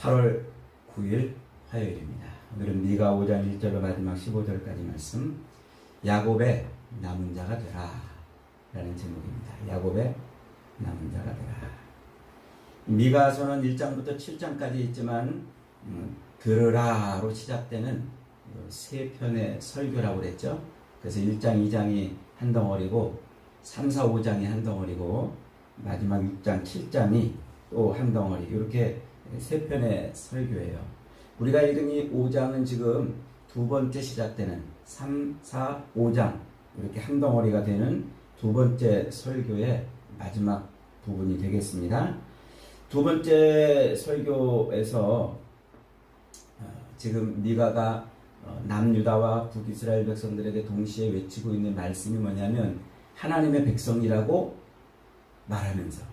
8월 9일 화요일입니다. 오늘은 미가 5장 1절로 마지막 15절까지 말씀, 야곱의 남은 자가 되라 라는 제목입니다. 야곱의 남은 자가 되라. 미가서는 1장부터 7장까지 있지만 들으라로 시작되는 세 편의 설교라고 그랬죠. 그래서 1장, 2장이 한 덩어리고 3, 4, 5장이 한 덩어리고 마지막 6장, 7장이 또 한 덩어리, 이렇게 세 편의 설교예요. 우리가 읽은 이 5장은 지금 두 번째 시작되는 3, 4, 5장 이렇게 한 덩어리가 되는 두 번째 설교의 마지막 부분이 되겠습니다. 두 번째 설교에서 지금 미가가 남유다와 북이스라엘 백성들에게 동시에 외치고 있는 말씀이 뭐냐면, 하나님의 백성이라고 말하면서,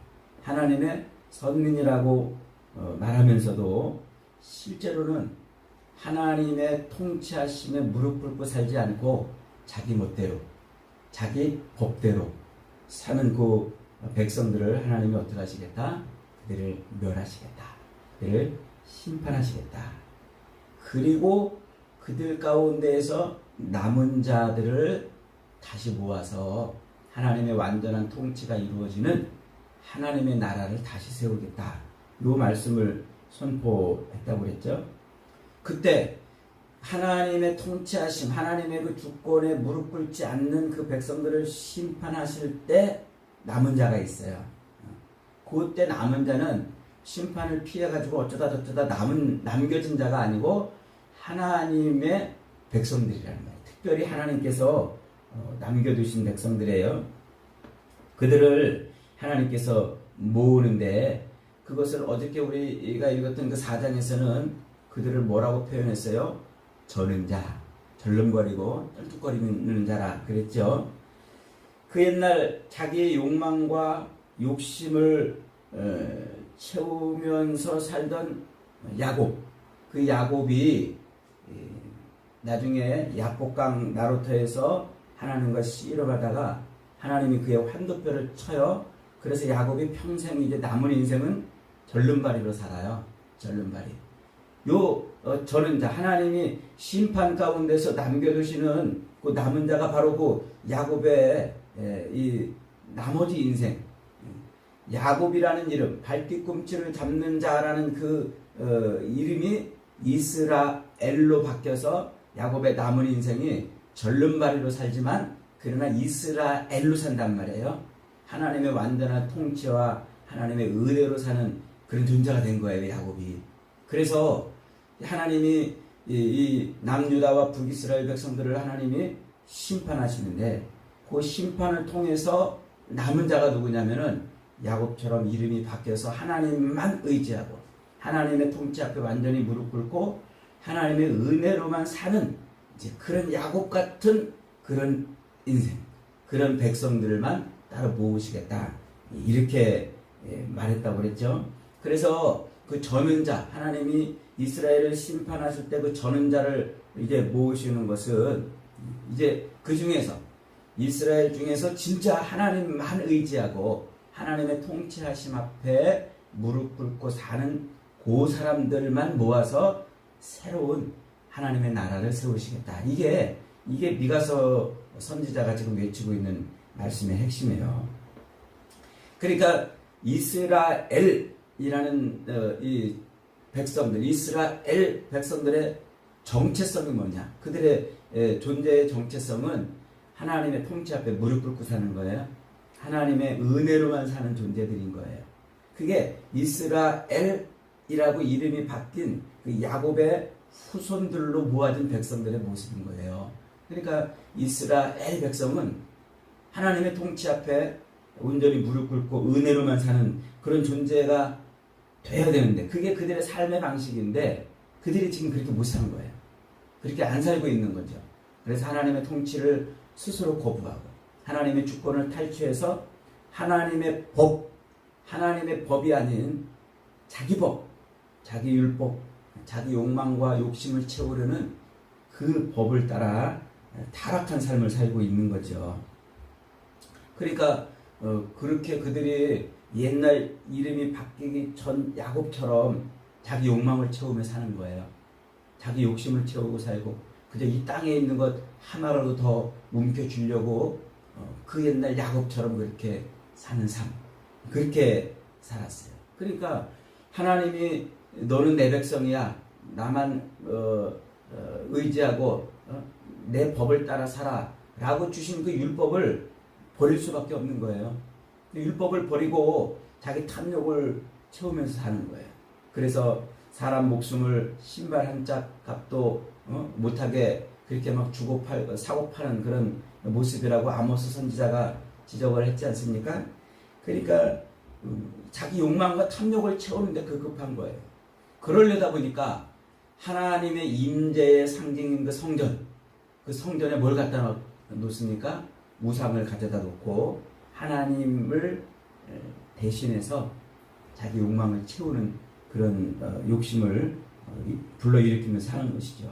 하나님의 선민이라고 말하면서도 실제로는 하나님의 통치하심에 무릎 꿇고 살지 않고 자기 멋대로, 자기 법대로 사는 그 백성들을 하나님이 어떻게 하시겠다? 그들을 멸하시겠다. 그들을 심판하시겠다. 그리고 그들 가운데에서 남은 자들을 다시 모아서 하나님의 완전한 통치가 이루어지는 하나님의 나라를 다시 세우겠다. 이 말씀을 선포했다고 그랬죠. 그때 하나님의 통치하심, 하나님의 그 주권에 무릎 꿇지 않는 그 백성들을 심판하실 때 남은 자가 있어요. 그때 남은 자는 심판을 피해가지고 어쩌다 저쩌다 남겨진 자가 아니고 하나님의 백성들이라는 거예요. 특별히 하나님께서 남겨두신 백성들이에요. 그들을 하나님께서 모으는데, 그것을 어저께 우리가 읽었던 그 4장에서는 그들을 뭐라고 표현했어요? 저는 자, 절름거리고 쩔뚝거리는 자라 그랬죠. 그 옛날 자기의 욕망과 욕심을 채우면서 살던 야곱, 그 야곱이 나중에 야복강 나루터에서 하나님과 씨름하다가 하나님이 그의 환도뼈를 쳐요. 그래서 야곱이 평생 이제 남은 인생은 절름발이로 살아요. 절름발이. 저는 자, 하나님이 심판 가운데서 남겨두시는 그 남은 자가 바로 그 야곱의 이 나머지 인생. 야곱이라는 이름, 발뒤꿈치를 잡는 자라는 그 이름이 이스라엘로 바뀌어서 야곱의 남은 인생이 절름발이로 살지만 그러나 이스라엘로 산단 말이에요. 하나님의 완전한 통치와 하나님의 은혜로 사는 그런 존재가 된 거예요, 야곱이. 그래서 하나님이 이 남유다와 북이스라엘 백성들을 하나님이 심판하시는데, 그 심판을 통해서 남은 자가 누구냐면은 야곱처럼 이름이 바뀌어서 하나님만 의지하고 하나님의 통치 앞에 완전히 무릎 꿇고 하나님의 은혜로만 사는 이제 그런 야곱 같은 그런 인생, 그런 백성들만 따로 모으시겠다, 이렇게 말했다고 그랬죠. 그래서 그 저는 자, 하나님이 이스라엘을 심판하실 때 그 저는 자를 이제 모으시는 것은 이제 그 중에서 이스라엘 중에서 진짜 하나님만 의지하고 하나님의 통치하심 앞에 무릎 꿇고 사는 그 사람들만 모아서 새로운 하나님의 나라를 세우시겠다. 이게 미가서 선지자가 지금 외치고 있는 말씀의 핵심이에요. 그러니까 이스라엘이라는 이 백성들, 이스라엘 백성들의 정체성이 뭐냐? 그들의 존재의 정체성은 하나님의 통치 앞에 무릎 꿇고 사는 거예요. 하나님의 은혜로만 사는 존재들인 거예요. 그게 이스라엘이라고 이름이 바뀐 그 야곱의 후손들로 모아진 백성들의 모습인 거예요. 그러니까 이스라엘 백성은 하나님의 통치 앞에 온전히 무릎 꿇고 은혜로만 사는 그런 존재가 돼야 되는데, 그게 그들의 삶의 방식인데 그들이 지금 그렇게 못 사는 거예요. 그렇게 안 살고 있는 거죠. 그래서 하나님의 통치를 스스로 거부하고 하나님의 주권을 탈취해서 하나님의 법이 아닌 자기 법, 자기 율법, 자기 욕망과 욕심을 채우려는 그 법을 따라 타락한 삶을 살고 있는 거죠. 그러니까 그렇게 그들이 옛날 이름이 바뀌기 전 야곱처럼 자기 욕망을 채우며 사는 거예요. 자기 욕심을 채우고 살고 그저 이 땅에 있는 것 하나라도 더 움켜쥐려고 그 옛날 야곱처럼 그렇게 사는 삶, 그렇게 살았어요. 그러니까 하나님이 너는 내 백성이야, 나만 의지하고 내 법을 따라 살아 라고 주신 그 율법을 버릴 수밖에 없는 거예요. 율법을 버리고 자기 탐욕을 채우면서 사는 거예요. 그래서 사람 목숨을 신발 한 짝 값도 못하게 그렇게 막 주고 사고 파는 그런 모습이라고 아모스 선지자가 지적을 했지 않습니까? 그러니까 자기 욕망과 탐욕을 채우는데 급급한 거예요. 그러려다 보니까 하나님의 임재의 상징인 그 성전에 뭘 갖다 놓습니까? 우상을 가져다 놓고 하나님을 대신해서 자기 욕망을 채우는 그런 욕심을 불러일으키면서 사는 것이죠.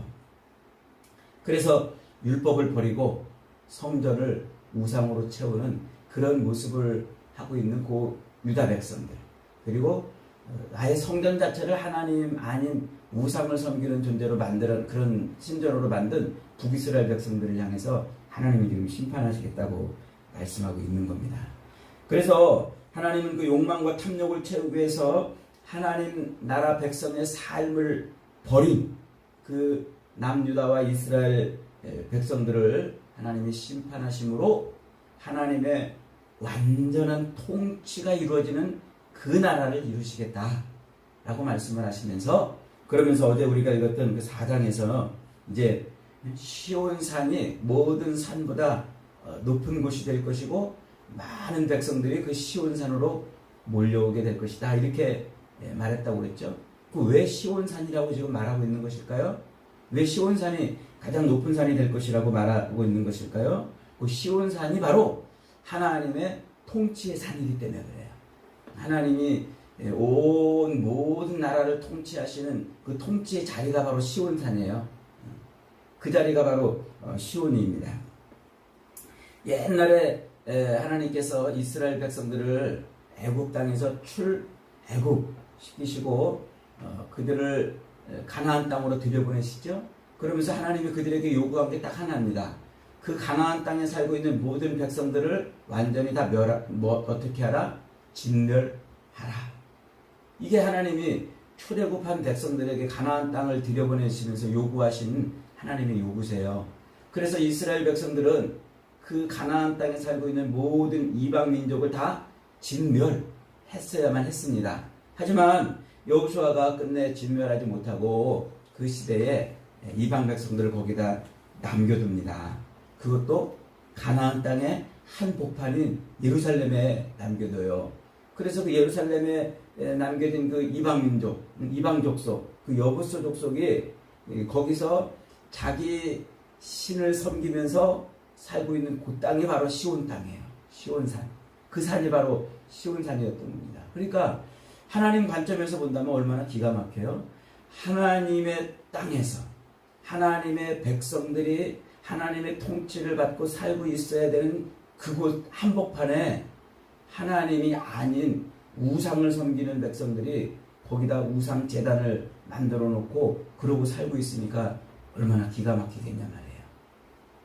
그래서 율법을 버리고 성전을 우상으로 채우는 그런 모습을 하고 있는 그 유다 백성들, 그리고 아예 성전 자체를 하나님 아닌 우상을 섬기는 존재로 만드는 그런 신전으로 만든 북이스라엘 백성들을 향해서 하나님이 지금 심판하시겠다고 말씀하고 있는 겁니다. 그래서 하나님은 그 욕망과 탐욕을 채우기 위해서 하나님 나라 백성의 삶을 버린 그 남유다와 이스라엘 백성들을 하나님이 심판하심으로 하나님의 완전한 통치가 이루어지는 그 나라를 이루시겠다라고 말씀을 하시면서, 그러면서 어제 우리가 읽었던 그 4장에서 이제 시온산이 모든 산보다 높은 곳이 될 것이고 많은 백성들이 그 시온산으로 몰려오게 될 것이다, 이렇게 말했다고 그랬죠. 그 왜 시온산이라고 지금 말하고 있는 것일까요? 왜 시온산이 가장 높은 산이 될 것이라고 말하고 있는 것일까요? 그 시온산이 바로 하나님의 통치의 산이기 때문에 그래요. 하나님이 온 모든 나라를 통치하시는 그 통치의 자리가 바로 시온산이에요. 그 자리가 바로 시온입니다. 옛날에 하나님께서 이스라엘 백성들을 애굽 땅에서 애굽시키시고 그들을 가나안 땅으로 들여보내시죠. 그러면서 하나님이 그들에게 요구한 게 딱 하나입니다. 그 가나안 땅에 살고 있는 모든 백성들을 완전히 다 어떻게 하라? 진멸하라. 이게 하나님이 출애굽한 백성들에게 가나안 땅을 들여보내시면서 요구하신 하나님의 요구세요. 그래서 이스라엘 백성들은 그 가나안 땅에 살고 있는 모든 이방 민족을 다 진멸했어야만 했습니다. 하지만 여호수아가 끝내 진멸하지 못하고 그 시대에 이방 백성들을 거기다 남겨둡니다. 그것도 가나안 땅의 한 복판인 예루살렘에 남겨둬요. 그래서 그 예루살렘에 남겨진 그 이방 민족, 이방 족속, 그 여부스 족속이 거기서 자기 신을 섬기면서 살고 있는 그 땅이 바로 시온 땅이에요. 시온산. 그 산이 바로 시온산이었던 겁니다. 그러니까 하나님 관점에서 본다면 얼마나 기가 막혀요. 하나님의 땅에서 하나님의 백성들이 하나님의 통치를 받고 살고 있어야 되는 그곳 한복판에 하나님이 아닌 우상을 섬기는 백성들이 거기다 우상 제단을 만들어 놓고 그러고 살고 있으니까 얼마나 기가 막히겠냐 말이에요.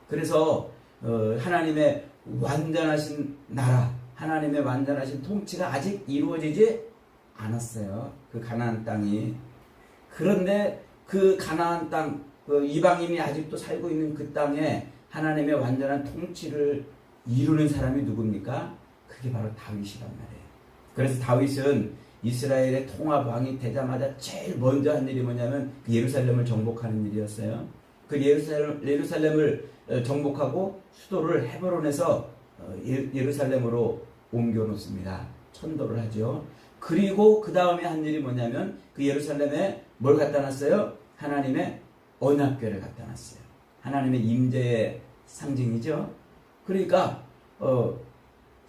그래서 하나님의 완전하신 나라, 하나님의 완전하신 통치가 아직 이루어지지 않았어요. 그 가나안 땅이. 그런데 그 가나안 땅, 그 이방인이 아직도 살고 있는 그 땅에 하나님의 완전한 통치를 이루는 사람이 누굽니까? 그게 바로 다윗이란 말이에요. 그래서 다윗은 이스라엘의 통합왕이 되자마자 제일 먼저 한 일이 뭐냐면 그 예루살렘을 정복하는 일이었어요. 그 예루살렘을 정복하고 수도를 헤브론에서 예루살렘으로 옮겨 놓습니다. 천도를 하죠. 그리고 그 다음에 한 일이 뭐냐면 그 예루살렘에 뭘 갖다 놨어요? 하나님의 언약궤를 갖다 놨어요. 하나님의 임재의 상징이죠. 그러니까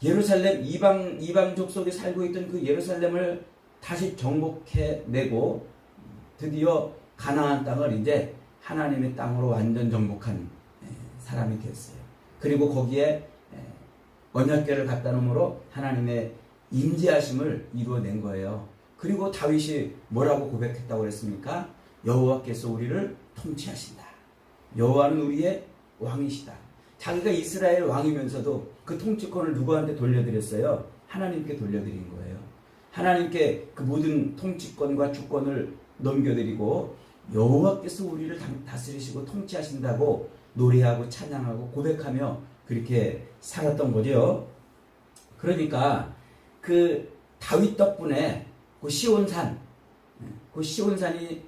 예루살렘 이방 족속이 살고 있던 그 예루살렘을 다시 정복해내고 드디어 가나안 땅을 이제 하나님의 땅으로 완전 정복한 사람이 됐어요. 그리고 거기에 언약궤를 갖다 놓음으로 하나님의 임재하심을 이루어낸 거예요. 그리고 다윗이 뭐라고 고백했다고 그랬습니까? 여호와께서 우리를 통치하신다. 여호와는 우리의 왕이시다. 자기가 이스라엘 왕이면서도 그 통치권을 누구한테 돌려드렸어요? 하나님께 돌려드린 거예요. 하나님께 그 모든 통치권과 주권을 넘겨드리고 여호와께서 우리를 다스리시고 통치하신다고 노래하고 찬양하고 고백하며 그렇게 살았던 거죠. 그러니까 그 다윗 덕분에 그 시온산, 그 시온산이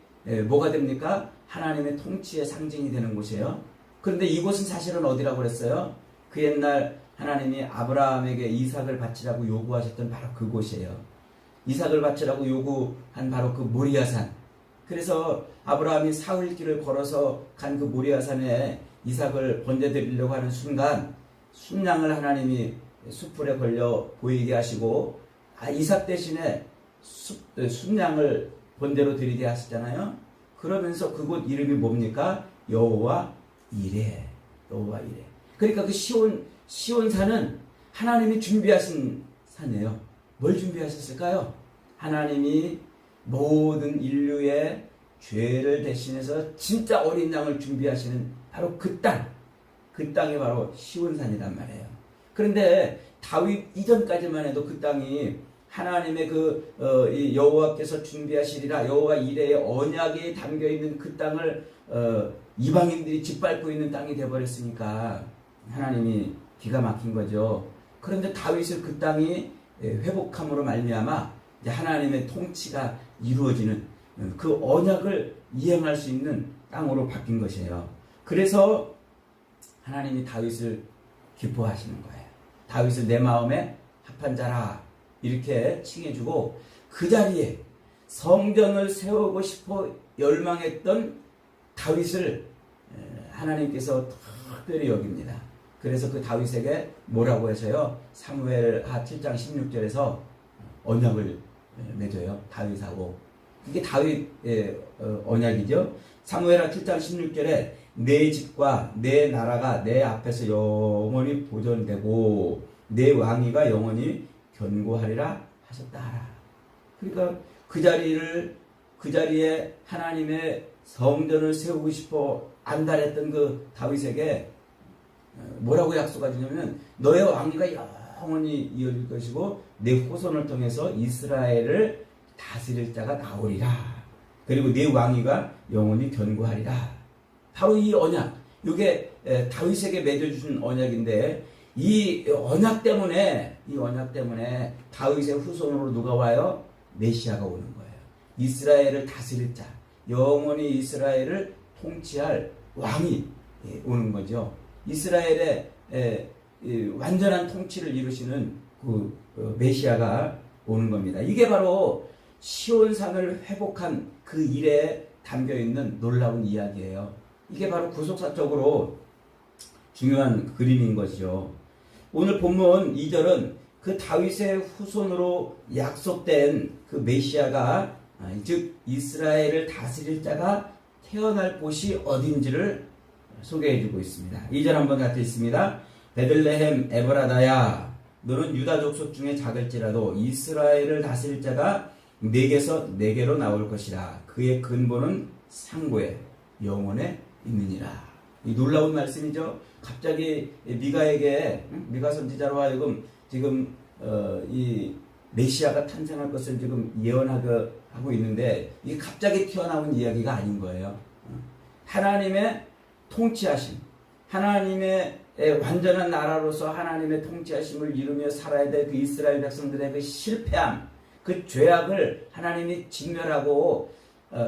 뭐가 됩니까? 하나님의 통치의 상징이 되는 곳이에요. 그런데 이곳은 사실은 어디라고 그랬어요? 그 옛날 하나님이 아브라함에게 이삭을 바치라고 요구하셨던 바로 그곳이에요. 이삭을 바치라고 요구한 바로 그 모리아산. 그래서 아브라함이 사흘길을 걸어서 간 그 모리아산에 이삭을 번제드리려고 하는 순간 순양을 하나님이 숯불에 걸려 보이게 하시고 이삭 대신에 순양을 번제로 드리게 하시잖아요. 그러면서 그곳 이름이 뭡니까? 여호와 이레. 여호와 이레. 그러니까 그 시온산은 하나님이 준비하신 산이에요. 뭘 준비하셨을까요? 하나님이 모든 인류의 죄를 대신해서 진짜 어린 양을 준비하시는 바로 그 땅. 그 땅이 바로 시온산이란 말이에요. 그런데 다윗 이전까지만 해도 그 땅이 하나님의 이 여호와께서 준비하시리라 여호와 이레의 언약이 담겨있는 그 땅을 이방인들이 짓밟고 있는 땅이 되어버렸으니까 하나님이 기가 막힌 거죠. 그런데 다윗을 그 땅이 회복함으로 말미암아 하나님의 통치가 이루어지는 그 언약을 이행할 수 있는 땅으로 바뀐 것이에요. 그래서 하나님이 다윗을 기뻐하시는 거예요. 다윗을 내 마음에 합한 자라 이렇게 칭해주고 그 자리에 성전을 세우고 싶어 열망했던 다윗을 하나님께서 특별히 여깁니다. 그래서 그 다윗에게 뭐라고 하셔요? 사무엘하 7장 16절에서 언약을 맺어요. 다윗하고. 이게 다윗의 언약이죠. 사무엘하 7장 16절에 내 집과 내 나라가 내 앞에서 영원히 보존되고 내 왕위가 영원히 견고하리라 하셨다 하라. 그러니까 그 자리에 하나님의 성전을 세우고 싶어 안달했던 그 다윗에게 뭐라고 약속하시냐면 너의 왕위가 영원히 이어질 것이고 내 후손을 통해서 이스라엘을 다스릴 자가 나오리라. 그리고 내 왕위가 영원히 견고하리라. 바로 이 언약, 이게 다윗에게 맺어주신 언약인데 이 언약 때문에 다윗의 후손으로 누가 와요? 메시아가 오는 거예요. 이스라엘을 다스릴 자, 영원히 이스라엘을 통치할 왕이 오는 거죠. 이스라엘의 완전한 통치를 이루시는 그 메시아가 오는 겁니다. 이게 바로 시온산을 회복한 그 일에 담겨있는 놀라운 이야기예요. 이게 바로 구속사적으로 중요한 그림인 것이죠. 오늘 본문 2절은 그 다윗의 후손으로 약속된 그 메시아가 즉 이스라엘을 다스릴 자가 태어날 곳이 어딘지를 소개해주고 있습니다. 2절 한번 같이 있습니다. 베들레헴 에브라다야 너는 유다 족속 중에 작을지라도 이스라엘을 다스릴 자가 내게서 내게로 나올 것이라. 그의 근본은 상고에 영원에 있느니라. 이 놀라운 말씀이죠. 갑자기 미가 선지자로 하여금 지금 이 메시아가 탄생할 것을 지금 예언하고 있는데 이게 갑자기 튀어나온 이야기가 아닌 거예요. 하나님의 통치하심, 하나님의 완전한 나라로서 하나님의 통치하심을 이루며 살아야 될 그 이스라엘 백성들의 그 실패함, 그 죄악을 하나님이 진멸하고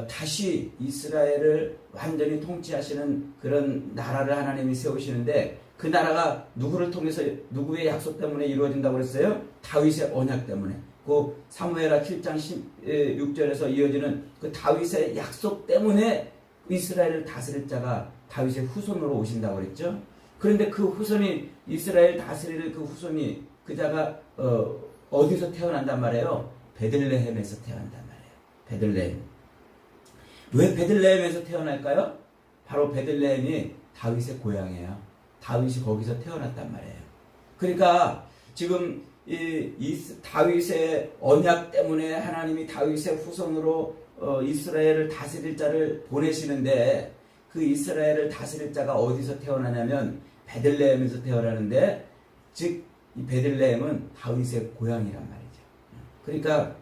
다시 이스라엘을 완전히 통치하시는 그런 나라를 하나님이 세우시는데 그 나라가 누구를 통해서 누구의 약속 때문에 이루어진다고 그랬어요? 다윗의 언약 때문에. 그 사무엘하 7장 16절에서 이어지는 그 다윗의 약속 때문에 이스라엘을 다스릴 자가 다윗의 후손으로 오신다고 그랬죠. 그런데 그 후손이 이스라엘 다스릴 그 후손이 그 자가 어디서 태어난단 말이에요? 베들레헴에서 태어난단 말이에요. 베들레헴. 왜 베들레헴에서 태어날까요? 바로 베들레헴이 다윗의 고향이에요. 다윗이 거기서 태어났단 말이에요. 그러니까 지금 다윗의 언약 때문에 하나님이 다윗의 후손으로 이스라엘을 다스릴 자를 보내시는데 그 이스라엘을 다스릴 자가 어디서 태어나냐면 베들레헴에서 태어나는데 즉 이 베들레헴은 다윗의 고향이란 말이죠. 그러니까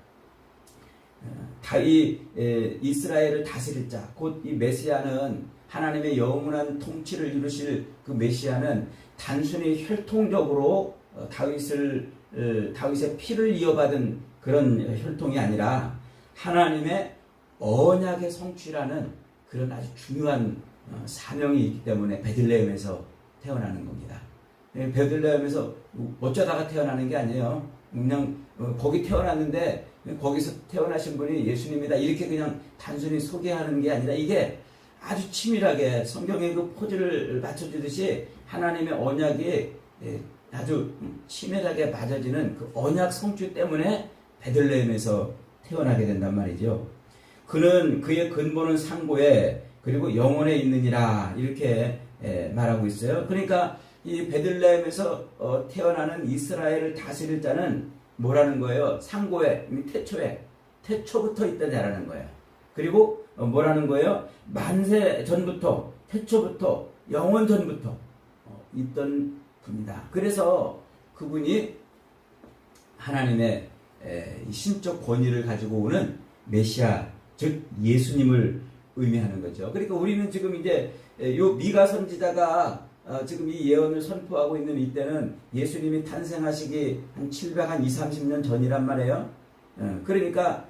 이스라엘을 다스릴 자, 곧 이 메시아는 하나님의 영원한 통치를 이루실 그 메시아는 단순히 혈통적으로 다윗의 피를 이어받은 그런 혈통이 아니라 하나님의 언약의 성취라는 그런 아주 중요한 사명이 있기 때문에 베들레헴에서 태어나는 겁니다. 베들레헴에서 어쩌다가 태어나는 게 아니에요. 그냥 거기 태어났는데 거기서 태어나신 분이 예수님이다 이렇게 그냥 단순히 소개하는 게 아니라 이게 아주 치밀하게 성경의 그 포즈를 맞춰주듯이 하나님의 언약이 아주 치밀하게 맞아지는 그 언약 성취 때문에 베들레헴에서 태어나게 된단 말이죠. 그는 그의 근본은 상고에 그리고 영원에 있느니라 이렇게 말하고 있어요. 그러니까 이 베들레헴에서 태어나는 이스라엘을 다스릴 자는 뭐라는 거예요? 상고에, 태초부터 있던 자라는 거예요. 그리고 뭐라는 거예요? 만세 전부터, 태초부터, 영원 전부터 있던 분이다. 그래서 그분이 하나님의 신적 권위를 가지고 오는 메시아, 즉 예수님을 의미하는 거죠. 그러니까 우리는 지금 이제 요 미가 선지자가 지금 이 예언을 선포하고 있는 이때는 예수님이 탄생하시기 한 730년 전이란 말이에요. 그러니까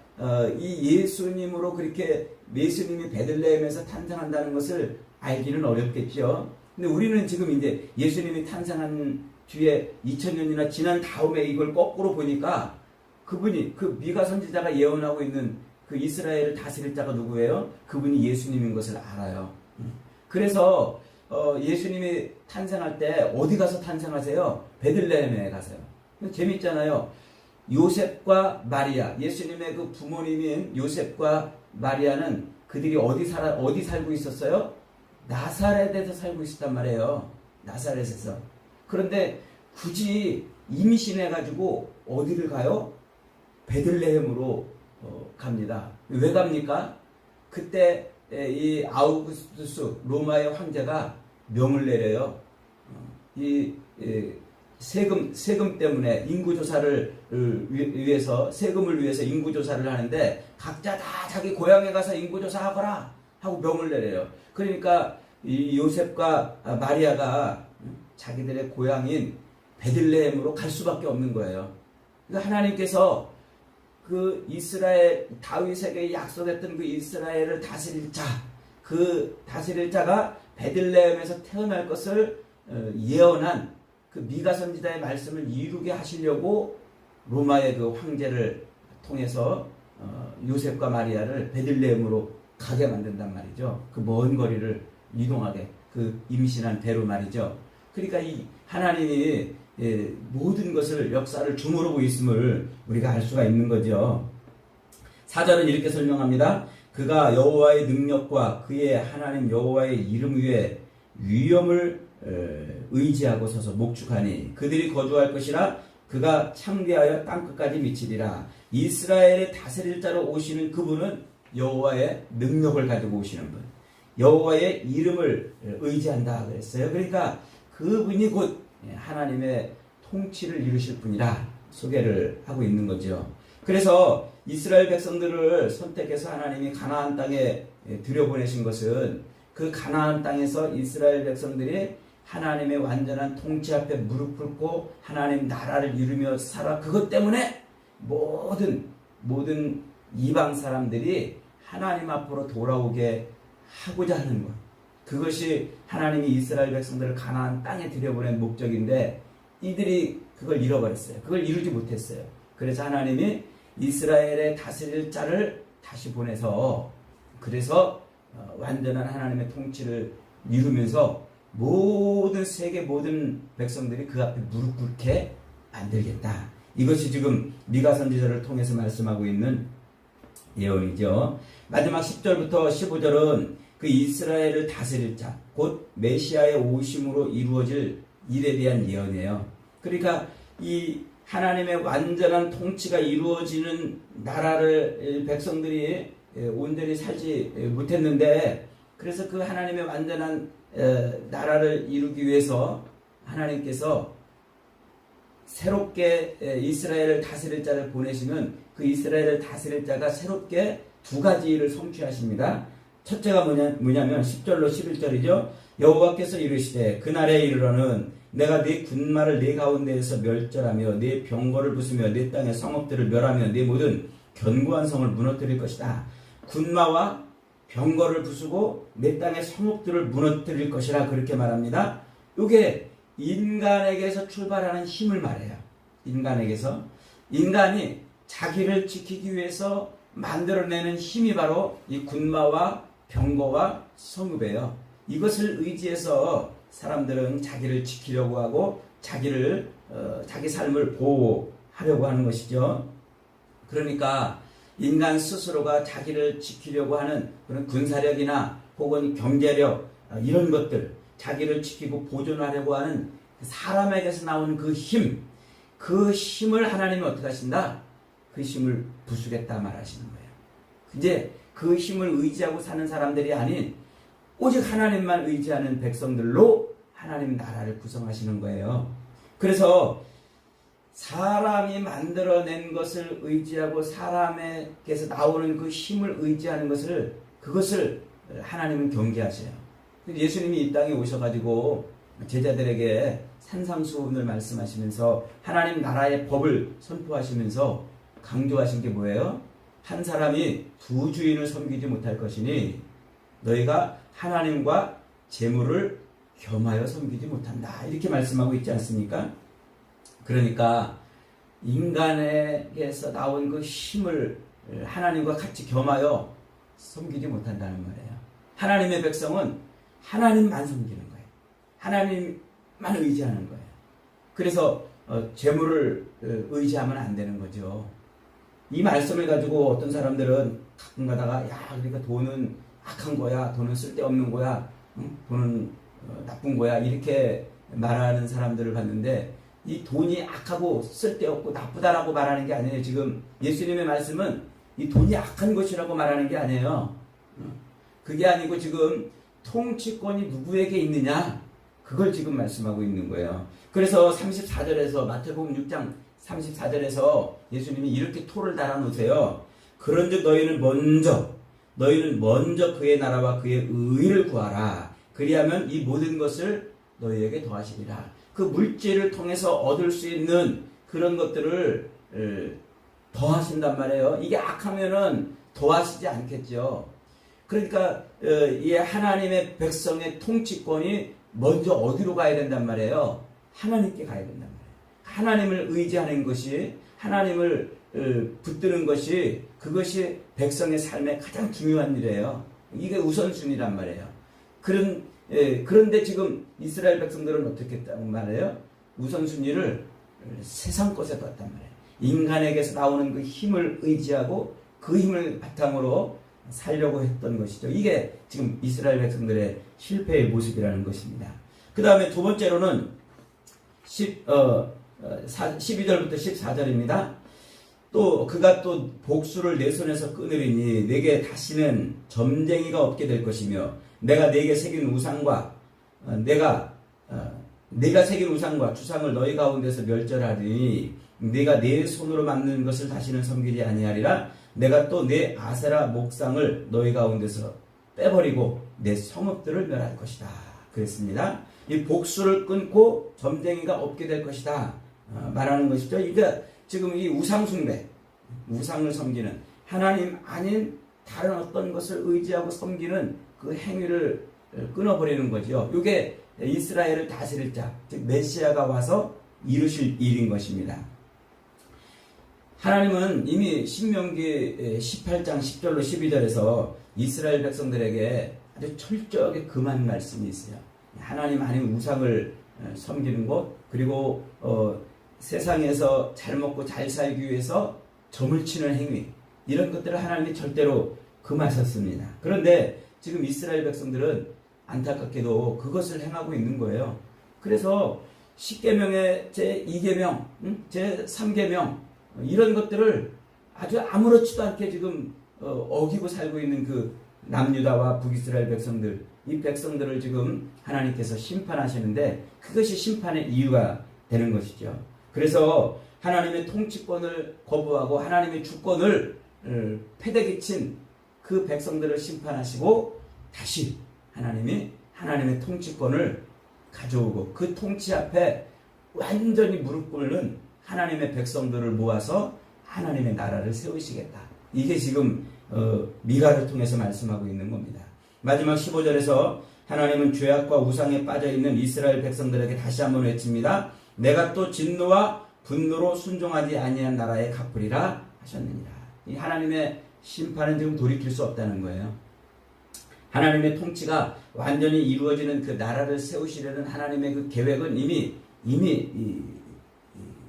이 예수님으로 그렇게 예수님이 베들레헴에서 탄생한다는 것을 알기는 어렵겠죠. 근데 우리는 지금 이제 예수님이 탄생한 뒤에 2000년이나 지난 다음에 이걸 거꾸로 보니까 그분이 그 미가 선지자가 예언하고 있는 그 이스라엘을 다스릴 자가 누구예요? 그분이 예수님인 것을 알아요. 그래서 예수님이 탄생할 때 어디 가서 탄생하세요? 베들레헴에 가세요. 재밌잖아요. 요셉과 마리아, 예수님의 그 부모님인 요셉과 마리아는 그들이 어디 살고 있었어요? 나사렛에서 살고 있었단 말이에요. 나사렛에서. 그런데 굳이 임신해가지고 어디를 가요? 베들레헴으로 갑니다. 왜 갑니까? 그때 이 아우구스투스 로마의 황제가 명을 내려요. 이 세금 때문에 인구조사를 위해서 세금을 위해서 인구조사를 하는데 각자 다 자기 고향에 가서 인구조사하거라 하고 명을 내려요. 그러니까 이 요셉과 마리아가 자기들의 고향인 베들레헴으로 갈 수밖에 없는 거예요. 그러니까 하나님께서 그 이스라엘 다윗에게 약속했던 그 이스라엘을 다스릴 자, 그 다스릴 자가 베들레헴에서 태어날 것을 예언한 그 미가 선지자의 말씀을 이루게 하시려고 로마의 그 황제를 통해서 요셉과 마리아를 베들레헴으로 가게 만든단 말이죠. 그 먼 거리를 이동하게 그 임신한 배로 말이죠. 그러니까 이 하나님이 모든 것을 역사를 주무르고 있음을 우리가 알 수가 있는 거죠. 4절은 이렇게 설명합니다. 그가 여호와의 능력과 그의 하나님 여호와의 이름 위에 위엄을 의지하고 서서 목축하니 그들이 거주할 것이라 그가 창대하여 땅끝까지 미치리라. 이스라엘의 다스릴 자로 오시는 그분은 여호와의 능력을 가지고 오시는 분, 여호와의 이름을 의지한다 그랬어요. 그러니까 그분이 곧 하나님의 통치를 이루실 분이라 소개를 하고 있는 거죠. 그래서 이스라엘 백성들을 선택해서 하나님이 가나안 땅에 들여보내신 것은 그 가나안 땅에서 이스라엘 백성들이 하나님의 완전한 통치 앞에 무릎 꿇고 하나님 나라를 이루며 살아. 그것 때문에 모든 이방 사람들이 하나님 앞으로 돌아오게 하고자 하는 것. 그것이 하나님이 이스라엘 백성들을 가나안 땅에 들여보낸 목적인데 이들이 그걸 잃어버렸어요. 그걸 이루지 못했어요. 그래서 하나님이 이스라엘의 다스릴 자를 다시 보내서 그래서 완전한 하나님의 통치를 이루면서 세계 모든 백성들이 그 앞에 무릎 꿇게 만들겠다. 이것이 지금 미가 선지자를 통해서 말씀하고 있는 예언이죠. 마지막 10절부터 15절은 그 이스라엘을 다스릴 자, 곧 메시아의 오심으로 이루어질 일에 대한 예언이에요. 그러니까 이 하나님의 완전한 통치가 이루어지는 나라를 백성들이 온전히 살지 못했는데, 그래서 그 하나님의 완전한 나라를 이루기 위해서 하나님께서 새롭게 이스라엘을 다스릴 자를 보내시면 그 이스라엘을 다스릴 자가 새롭게 두 가지 일을 성취하십니다. 첫째가 뭐냐면 10절로 11절이죠. 여호와께서 이르시되 그날에 이르러는 내가 네 군마를 네 가운데에서 멸절하며 네 병거를 부수며 네 땅의 성읍들을 멸하며 네 모든 견고한 성을 무너뜨릴 것이다. 군마와 병거를 부수고 내 땅의 성읍들을 무너뜨릴 것이라 그렇게 말합니다. 이게 인간에게서 출발하는 힘을 말해요. 인간에게서. 인간이 자기를 지키기 위해서 만들어내는 힘이 바로 이 군마와 병거와 성읍이에요. 이것을 의지해서 사람들은 자기를 지키려고 하고 자기 삶을 보호하려고 하는 것이죠. 그러니까 인간 스스로가 자기를 지키려고 하는 그런 군사력이나 혹은 경제력 이런 것들, 자기를 지키고 보존하려고 하는 사람에게서 나오는 그 힘을 하나님이 어떻게 하신다? 그 힘을 부수겠다 말하시는 거예요. 이제 그 힘을 의지하고 사는 사람들이 아닌 오직 하나님만 의지하는 백성들로 하나님 나라를 구성하시는 거예요. 그래서 사람이 만들어낸 것을 의지하고 사람에게서 나오는 그 힘을 의지하는 그것을 하나님은 경계하세요. 예수님이 이 땅에 오셔가지고 제자들에게 산상수훈을 말씀하시면서 하나님 나라의 법을 선포하시면서 강조하신 게 뭐예요? 한 사람이 두 주인을 섬기지 못할 것이니 너희가 하나님과 재물을 겸하여 섬기지 못한다. 이렇게 말씀하고 있지 않습니까? 그러니까 인간에게서 나온 그 힘을 하나님과 같이 겸하여 섬기지 못한다는 말이에요. 하나님의 백성은 하나님만 섬기는 거예요. 하나님만 의지하는 거예요. 그래서 재물을 의지하면 안 되는 거죠. 이 말씀을 가지고 어떤 사람들은 가끔 가다가 그러니까 돈은 악한 거야, 돈은 쓸데없는 거야, 돈은 나쁜 거야 이렇게 말하는 사람들을 봤는데, 이 돈이 악하고 쓸데없고 나쁘다라고 말하는 게 아니에요. 지금 예수님의 말씀은 이 돈이 악한 것이라고 말하는 게 아니에요. 그게 아니고 지금 통치권이 누구에게 있느냐, 그걸 지금 말씀하고 있는 거예요. 그래서 34절에서 마태복음 6장 34절에서 예수님이 이렇게 토를 달아놓으세요. 그런즉 너희는 먼저 그의 나라와 그의 의를 구하라. 그리하면 이 모든 것을 너희에게 더하시리라. 그 물질을 통해서 얻을 수 있는 그런 것들을 더하신단 말이에요. 이게 악하면은 더하시지 않겠죠. 그러니까 이 하나님의 백성의 통치권이 먼저 어디로 가야 된단 말이에요? 하나님께 가야 된단 말이에요. 하나님을 의지하는 것이, 하나님을 붙드는 것이, 그것이 백성의 삶의 가장 중요한 일이에요. 이게 우선순위란 말이에요. 그런데 지금 이스라엘 백성들은 어떻게 했다는 말이에요? 우선순위를 세상 것에 뒀단 말이에요. 인간에게서 나오는 그 힘을 의지하고 그 힘을 바탕으로 살려고 했던 것이죠. 이게 지금 이스라엘 백성들의 실패의 모습이라는 것입니다. 그 다음에 두 번째로는 12절부터 14절입니다. 또 그가 또 복수를 내 손에서 끊으리니 내게 다시는 점쟁이가 없게 될 것이며 내가 내게 새긴 우상과 내가 새긴 우상과 주상을 너희 가운데서 멸절하리니 내가 내 손으로 만든 것을 다시는 섬기지 아니하리라. 내가 또 내 아세라 목상을 너희 가운데서 빼버리고 내 성읍들을 멸할 것이다. 그랬습니다. 이 복수를 끊고 점쟁이가 없게 될 것이다 말하는 것이죠. 그러니까 지금 이 우상숭배, 우상을 섬기는, 하나님 아닌 다른 어떤 것을 의지하고 섬기는 그 행위를 끊어버리는 거죠. 이게 이스라엘을 다스릴 자, 즉 메시아가 와서 이루실 일인 것입니다. 하나님은 이미 신명기 18장 10절로 12절에서 이스라엘 백성들에게 아주 철저하게 금한 말씀이 있어요. 하나님 아닌 우상을 섬기는 것, 그리고 세상에서 잘 먹고 잘 살기 위해서 점을 치는 행위, 이런 것들을 하나님이 절대로 금하셨습니다. 그런데 지금 이스라엘 백성들은 안타깝게도 그것을 행하고 있는 거예요. 그래서 십계명의 제2계명, 제3계명 이런 것들을 아주 아무렇지도 않게 지금 어기고 살고 있는 그 남유다와 북이스라엘 백성들, 이 백성들을 지금 하나님께서 심판하시는데 그것이 심판의 이유가 되는 것이죠. 그래서 하나님의 통치권을 거부하고 하나님의 주권을 패대기친 그 백성들을 심판하시고 다시 하나님의 통치권을 가져오고 그 통치 앞에 완전히 무릎 꿇는 하나님의 백성들을 모아서 하나님의 나라를 세우시겠다. 이게 지금 미가를 통해서 말씀하고 있는 겁니다. 마지막 15절에서 하나님은 죄악과 우상에 빠져있는 이스라엘 백성들에게 다시 한번 외칩니다. 내가 또 진노와 분노로 순종하지 아니한 나라에 갚으리라 하셨느니라. 이 하나님의 심판은 지금 돌이킬 수 없다는 거예요. 하나님의 통치가 완전히 이루어지는 그 나라를 세우시려는 하나님의 그 계획은 이미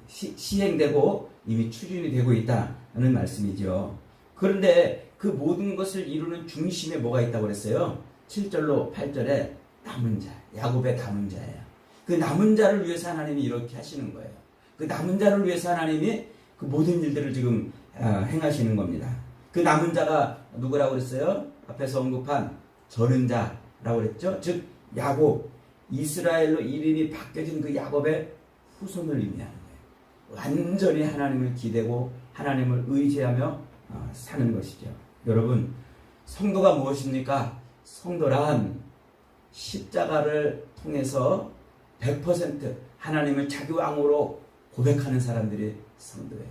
시행되고 이미 추진이 되고 있다는 말씀이죠. 그런데 그 모든 것을 이루는 중심에 뭐가 있다고 그랬어요? 7절로 8절에 남은 자, 야곱의 남은 자예요. 그 남은 자를 위해서 하나님이 이렇게 하시는 거예요. 그 남은 자를 위해서 하나님이 그 모든 일들을 지금 행하시는 겁니다. 그 남은 자가 누구라고 그랬어요? 앞에서 언급한 저는 자라고 그랬죠. 즉 야곱, 이스라엘로 이름이 바뀌어진 그 야곱의 후손을 의미하는 거예요. 완전히 하나님을 기대고 하나님을 의지하며 사는 것이죠. 여러분, 성도가 무엇입니까? 성도란 십자가를 통해서 100% 하나님을 자기 왕으로 고백하는 사람들이 성도예요.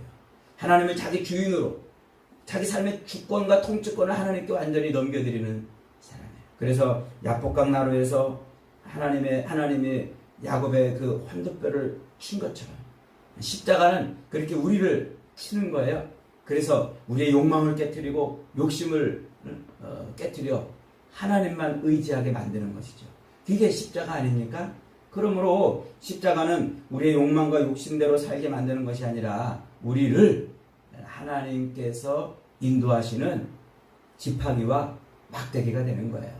하나님을 자기 주인으로, 자기 삶의 주권과 통치권을 하나님께 완전히 넘겨드리는 사람이에요. 그래서 야복강 나루에서 하나님의 야곱의 그 환도뼈를 친 것처럼 십자가는 그렇게 우리를 치는 거예요. 그래서 우리의 욕망을 깨트리고 욕심을 깨트려 하나님만 의지하게 만드는 것이죠. 그게 십자가 아닙니까? 그러므로 십자가는 우리의 욕망과 욕심대로 살게 만드는 것이 아니라 우리를 하나님께서 인도하시는 지팡이와 막대기가 되는 거예요.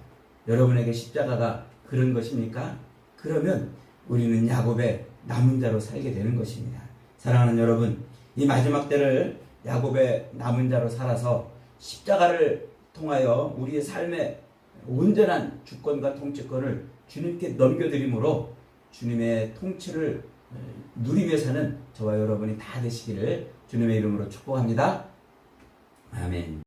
여러분에게 십자가가 그런 것입니까? 그러면 우리는 야곱의 남은 자로 살게 되는 것입니다. 사랑하는 여러분, 이 마지막 때를 야곱의 남은 자로 살아서 십자가를 통하여 우리의 삶의 온전한 주권과 통치권을 주님께 넘겨드림으로 주님의 통치를 누리며 사는 저와 여러분이 다 되시기를 주님의 이름으로 축복합니다. 아멘.